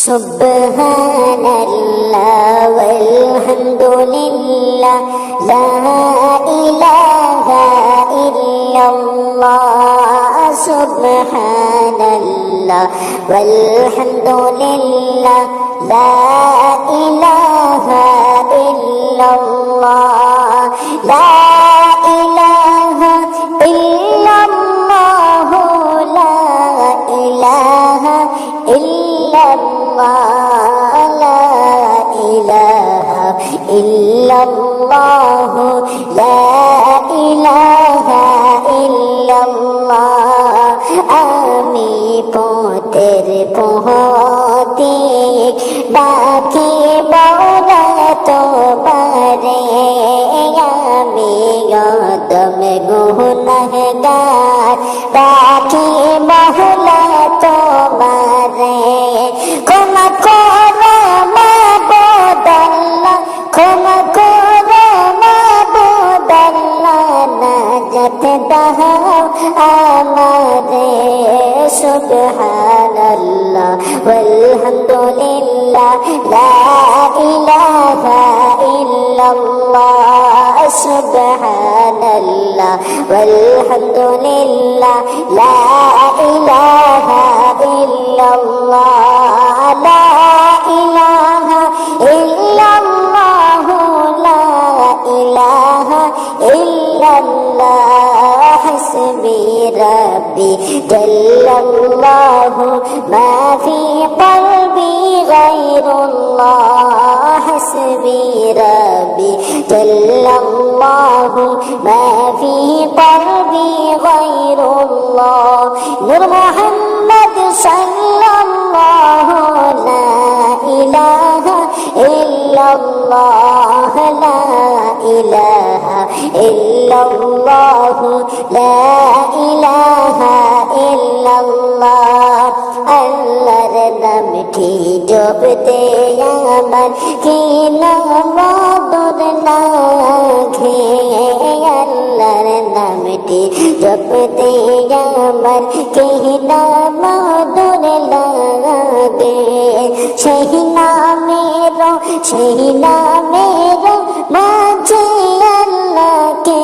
Subhanallah walhamdulillah la ilaha illallah. Subhanallah walhamdulillah la ilaha illallah. La ilaha illallah, la ilaha illallah, la ilaha illallah, la ilaha illallah. আমি পথের পথিক ডাকি বলা তোমারে, আমি গদম গুনাহগার ডাকি বলা তোমারে। ক্ষমা করো মাবুদ আল্লাহ, ক্ষমা করো মাবুদ আল্লাহ, নাজাত দাও আমারে। সুবহানাল্লাহ ওয়ালহামদুলিল্লাহ লা ইলাহা ইল্লাল্লাহ। সুবহানাল্লাহ ওয়ালহামদুলিল্লাহ লা ইলাহা ইল্লাল্লাহ। লা ইলাহা ইল্লাল্লাহ, লা ইলাহা ইল্লাল্লাহ। হাসবি রাব্বি জাল্লাল্লাহু মা ফি কলবি গায়রুল্লাহ। হাসবি রাব্বি জাল্লাল্লাহু মা ফি কলবি গায়রুল্লাহ। নূর মুহাম্মদ সাল্লাল্লাহু লা ইলাহা ইল্লাল্লাহ, লা ইলাহা ইল্লাল্লাহ, লা ইলাহা ইল্লাল্লাহ। আল্লাহর নামটি জপতে আমার কি না মধুর লাগে, আল্লাহর নামটি জপতে আমার কি না মধুর লাগে। সেই নামের মাঝে আল্লাহকে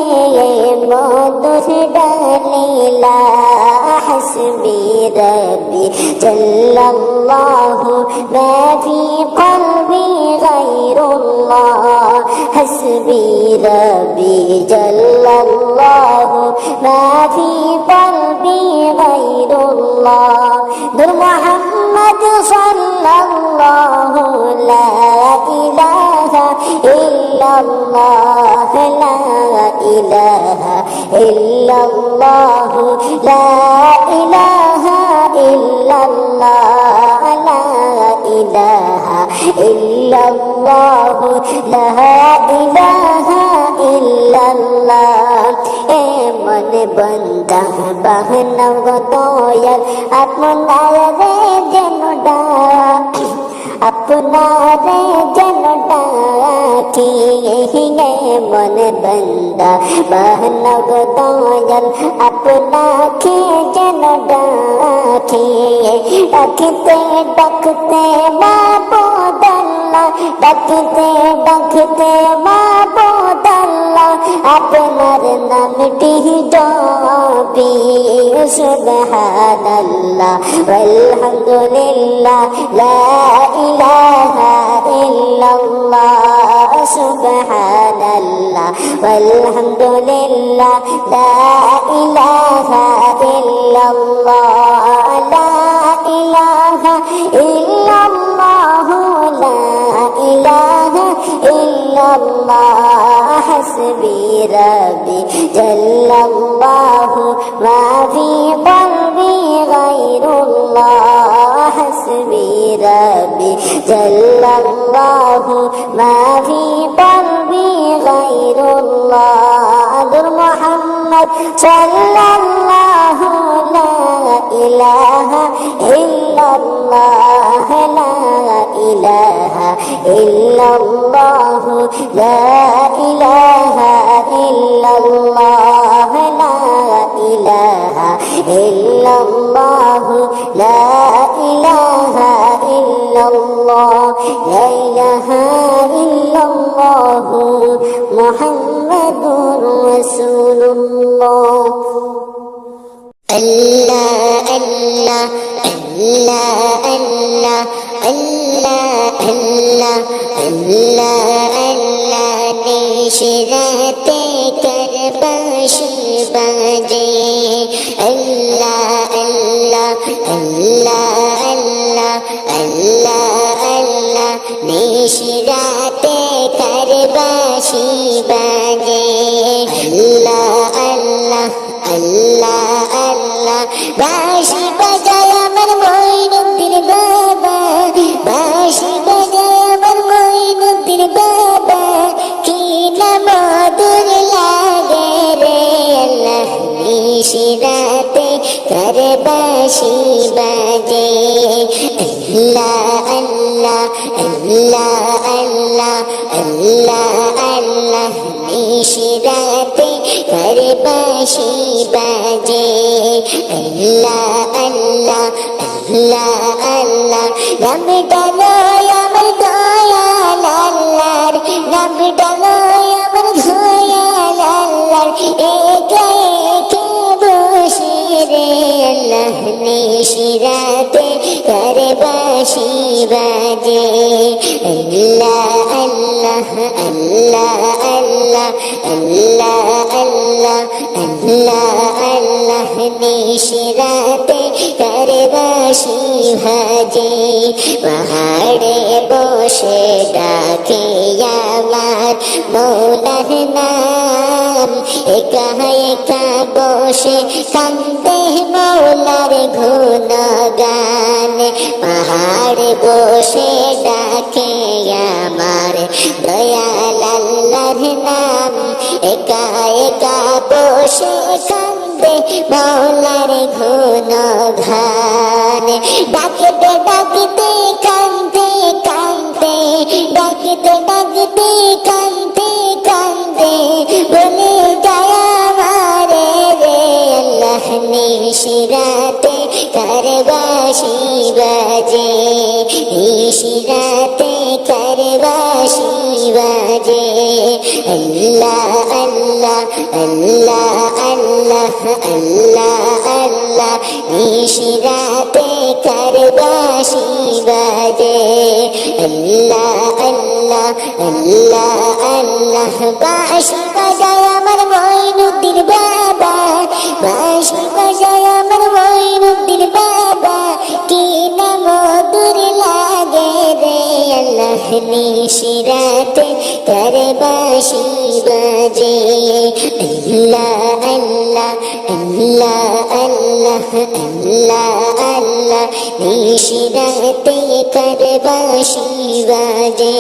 মধুর ডালিলা। হাসবি রাব্বি জাল্লাল্লাহু মা ফি কলবি গায়রুল্লাহ। হাসবি রাব্বি জাল্লাল্লাহু মা ফি কলবি গায়রুল্লাহ। নূর মুহাম্মদ সাল্লাল্লাহু লা ইলাহা ইল্লাল্লাহ, লা ইলাহা ইল্লাল্লাহ, লা ইলাহা ইল্লাল্লাহ, লা ইলাহা ইল্লাল্লাহ, লা ইলাহা ইল্লাল্লাহ। এমন বান্দা বাহনাও গো দয়াল আপনারে যেন ডাকি, আপনারে যেন ডাকি। এমন বান্দা বাহনাও গো দয়াল আপনাকে যেন ডাকি। ডাকতে ডাকতে মাবুদ আল্লাহ, ডাকতে ডাকতে মাবুদ আল্লাহ, আপনার নামটি জপি। সুবহানাল্লাহ ওয়ালহামদুলিল্লাহ লা ইলাহা ইল্লাল্লাহ। সুবহানাল্লাহ ওয়ালহামদুলিল্লাহ লা ইলাহা ইল্লাল্লাহ। লা ইলাহা ইল্লাল্লাহ, লা ইলাহা ইল্লাল্লাহ। হাসবি রাব্বি জাল্লাল্লাহু মা ফি কলবি গায়রুল্লাহ। হাসবি রাব্বি জাল্লাল্লাহু মা ফি কলবি গায়রুল্লাহ। নূর মুহাম্মদ সাল্লাল্লাহু লা ইলাহা ইল্লাল্লাহ, লা ইলাহা ইল্লাল্লাহ, লা ইলাহা ইল্লাল্লাহ, লা ইলাহা ইল্লাল্লাহ, লা ইলাহা ইল্লাল্লাহ। لا إله إلا الله محمد رسول الله الله الله الله الله الله الله الله الله निशरते करबशी बाजे अल्लाह अल्लाह अल्लाह अल्लाह अल्लाह अल्लाह निशरते करबशी बाजे अल्लाह अल्लाह अल्लाह अल्लाह बाशी बजाय अमर मोइनुद्दीन बाबा बाशी बजाय अमर मोइनुद्दीन बाबा की मधुर लागे रे अल्लाह निशिराते करबशी बाजे अल्लाह अल्लाह अल्लाह अल्लाह अल्लाह अल्लाह निशिराते करबशी बाजे अल्लाह अल्लाह अल्लाह अल्लाह रब डालो अमर दयाल अल्लाह रब डालो अमर दयाल अल्लाह एक एक बशे रे अल्लाह निशिराते करबशी बाजे अल्लाह अल्लाह अल्लाह अल्लाह अल्लाह अल्लाह अल्लाह अल्लाह निशिराते करबशी भाजे পাহাড়ে বসে ডাকে আমার মৌলার নাম একা একা বসে কান্দে মৌলার গুণগান পাহাড়ে বসে ডাকে আমার দয়াল আল্লাহর নাম একা একা বসে কান্দে মৌলার গুণগান ডাকতে ডাকতে কান্দে কান্দে ডাকতে ডাকতে কান্দে কান্দে বলে যায় আমারে রে আল্লাহ নিশিরাতে করবशी বাজে নিশিরাতে করবशी বাজে আল্লাহ আল্লাহ আল্লাহ আল্লাহ আল্লাহ আল্লাহ নিশিরাতে करबशी बाजे अल्लाह अल्लाह अल्लाह अल्लाह बाशी बजाय अमर मोइनुद्दीन बाबा बाशी बजाय अमर मोइनुद्दीन बाबा की मधुर लागे रे अल्लाह निशिराते करबशी बाजे अल्लाह अल्लाह अल्लाह अल्लाह अल्लाह अल्लाह निशिराते करबशी बाजे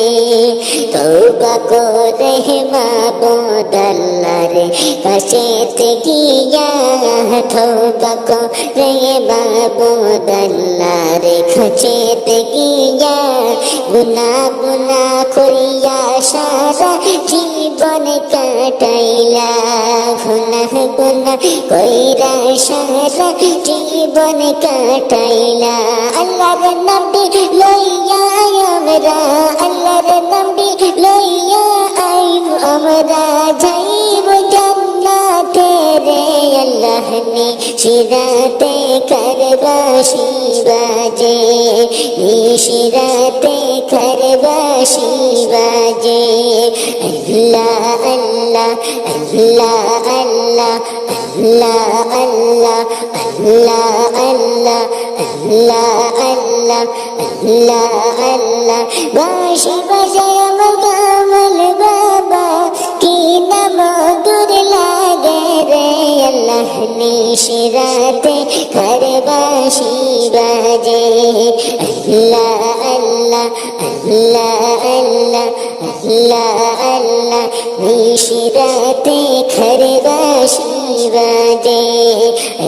तौबा करे माबूद अल्लाहर काछेते गिया तौबा करे माबूद अल्लाहर काछेते गिया गुनाह गुनाह करिया सारा जीवन काटाइला गुनाह गुनाह कइरा सारा जीवन काटाइला अल्लाहर नबी लइया আমরা আল্লাহর নবী লইয়া আইব আমরা যাইব জান্নাতে রে আল্লাহ নিশিরাতে করবशी বাজে নিশিরাতে করবशी বাজে আল্লাহ আল্লাহ আল্লাহ আল্লাহ আল্লাহ আল্লাহ আল্লাহ আল্লাহ আল্লাহ আল্লাহ আল্লাহ আল্লাহ বাঁশি বাজায় আমার কামাল বাবা কি না মধুর লাগে রে আল্লাহ নিশিরাতে করবशी বাজে আল্লাহ আল্লাহ আল্লাহ আল্লাহ আল্লাহ আল্লাহ নিশিরাতে করবशी বাজে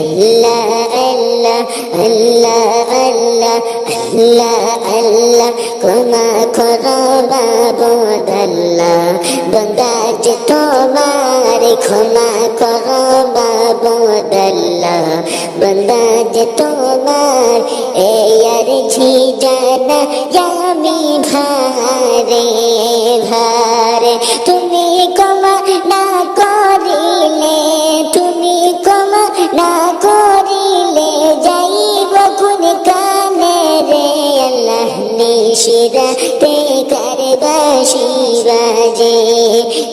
আল্লাহ আল্লাহ আল্লাহ আল্লাহ আল্লাহ আল্লাহ ক্ষমা করো মাবুদ আল্লাহ বান্দা যে তোমার ক্ষমা করো মাবুদ আল্লাহ বান্দা যে তোমার এই আরজি জানা আমি ভারে ভারে তুমি ক্ষমা না করিলে, তুমি ক্ষমা না করিলে যাইব কোন কানে রে আল্লাহ নিশিরাতে কারবাসি বাজে,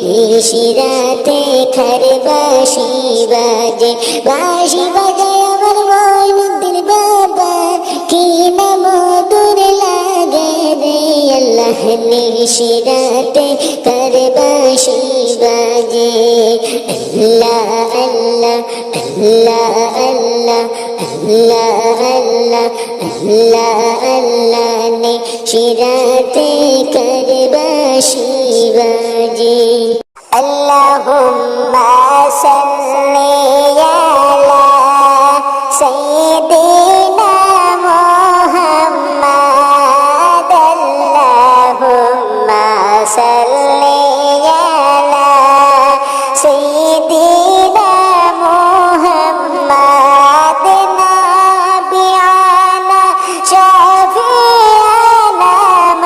নিশিরাতে কারবাসি বাজে, বাঁশি বাজায় আমার মইনুদ্দিন বাবা কি না মধুর লাগে রে আল্লাহ নিশিরাতে কারবাসি বাজে। আল্লাহ আল্লাহ আল্লাহ আল্লাহ আল্লাহ আল্লাহ আল্লাহ আল্লাহ নিশিরাতে কারবাসি বাজে। আল্লাহুম্মা সাল্লি আলা সাইয়্যিদিনা মুহাম্মাদ, আল্লাহুম্মা সাল্লি আলা সাইয়্যিদিনা মুহাম্মাদ, নাবিয়ানা শাফিয়ানা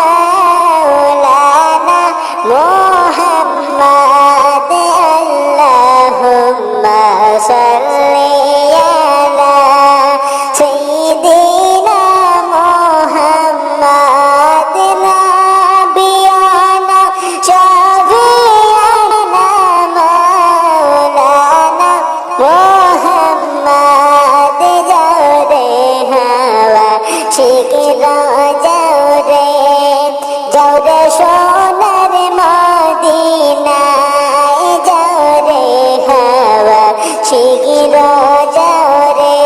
মাওলানা মুহাম্মাদ, আল্লাহুম্মা সাল্লি আলা সাইয়্যিদিনা মুহাম্মাদ, নাবিয়ানা শাফিয়ানা মাওলানা মুহাম্মাদ। যাও রে হাওয়া শিখর যাও রে, যাও রে সোনার মদিনায়, যাও রে হাওয়া শিখর যাও রে,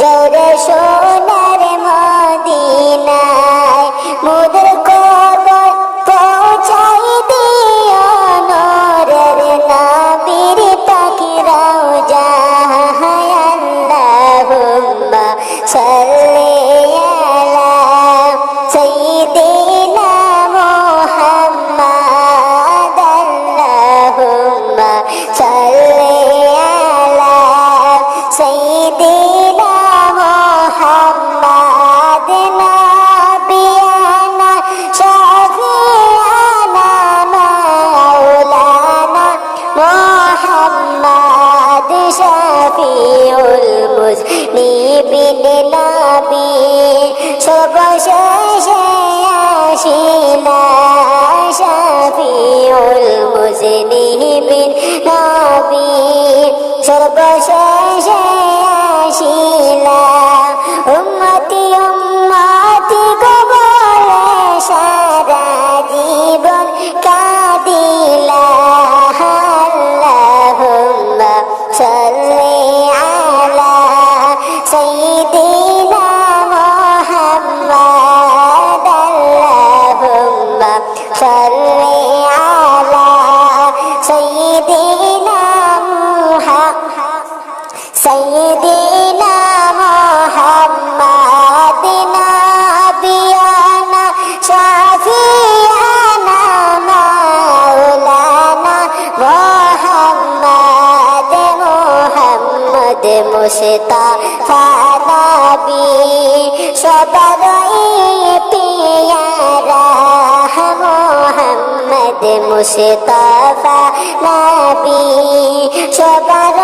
যাও রে সোনার মদিনায়, মুদের কবর পৌঁছাই দিও নূরের নবীর পাখিরাও যায়। আল্লাহুম্মা সাল্লি আলা সাইয়্যিদিনা মুহাম্মাদ, আল্লাহুম্মা সাল্লি আলা সাইয়্যিদিনা মুহাম্মাদ, নাবিয়ানা শাফিয়ানা মাওলানা মুহাম্মাদ, শাফিউল মুজনিবিন নবী সর্বশেষে আসিলা, শাফিউল মুজনিবিন নবী সর্বশেষে আসিলা, উম্মতি উম্মতি গো বলে সারা জীবন কাঁদিলা। আল্লাহুম্মা সাল্লি আলা সাইয়্যিদিনা মুহাম্মাদ, আল্লাহুম্মা সাল্লি আলা সাইয়্যিদিনা সাইয়্যিদিনা মুহাম্মাদ, নাবিয়ানা শাফিয়ানা মাওলানা মুহাম্মাদ, মুহাম্মদ মুস্তাফা নবী সবারই পিয়ারা, মুহাম্মদ মুস্তাফা নবী সবার